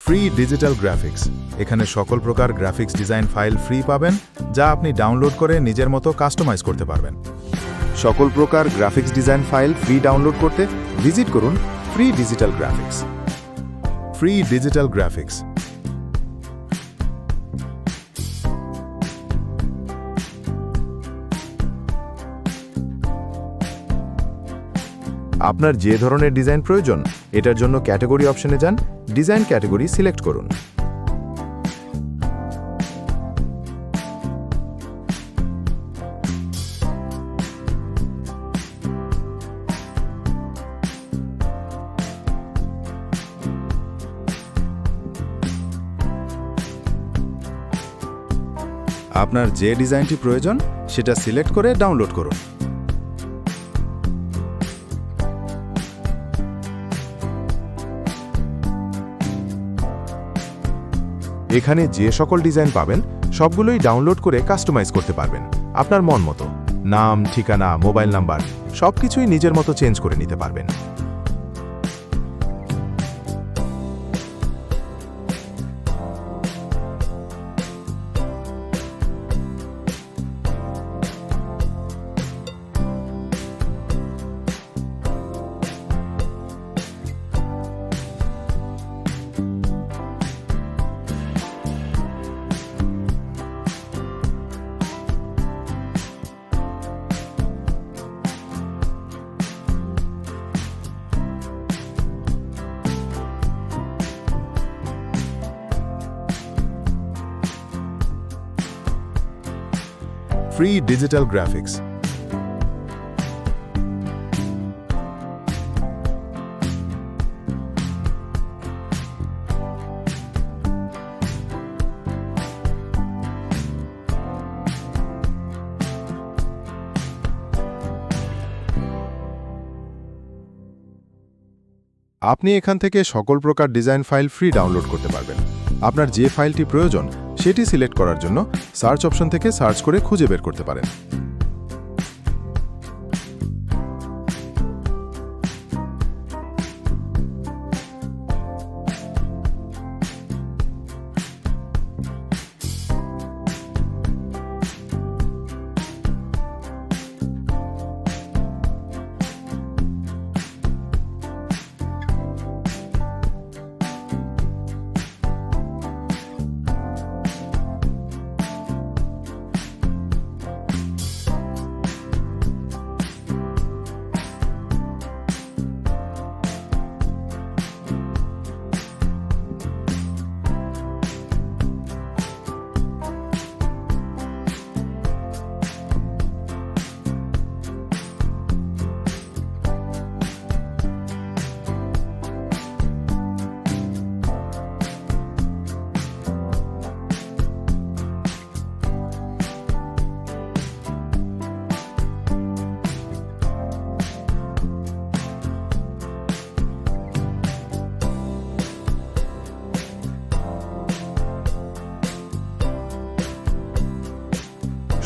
Free digital graphics. এখানে সকল প্রকার গ্রাফিক্স ডিজাইন ফাইল ফ্রি পাবেন, যা আপনি ডাউনলোড করে নিজের মতো কাস্টমাইজ করতে পারবেন। সকল প্রকার graphics design file free download করতে ভিজিট করুন free digital graphics. Free digital graphics. আপনার যে ধরনের ডিজাইন প্রয়োজন, এটার জন্য ক্যাটাগরি অপশনে যান, ডিজাইন ক্যাটাগরি সিলেক্ট করুন। আপনার যে ডিজাইনটি প্রয়োজন সেটা সিলেক্ট করে ডাউনলোড করুন। এখানে যে সকল ডিজাইন পাবেন সবগুলোই ডাউনলোড করে কাস্টমাইজ করতে পারবেন আপনার মন মতো। নাম, ঠিকানা, মোবাইল নাম্বার সবকিছুই নিজের মতো চেঞ্জ করে নিতে পারবেন। Free digital graphics. আপনি এখান থেকে সকল প্রকার ডিজাইন ফাইল ফ্রি ডাউনলোড করতে পারবেন। আপনার যে ফাইলটি প্রয়োজন সেটি সিলেক্ট করার জন্য সার্চ অপশন থেকে সার্চ করে খুঁজে বের করতে পারেন।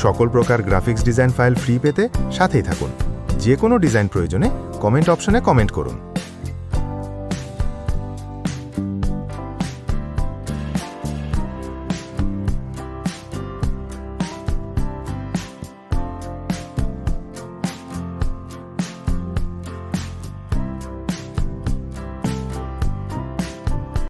সকল প্রকার গ্রাফিক্স ডিজাইন ফাইল ফ্রি পেতে সাথেই থাকুন। যে কোনো ডিজাইন প্রয়োজনে কমেন্ট অপশনে কমেন্ট করুন।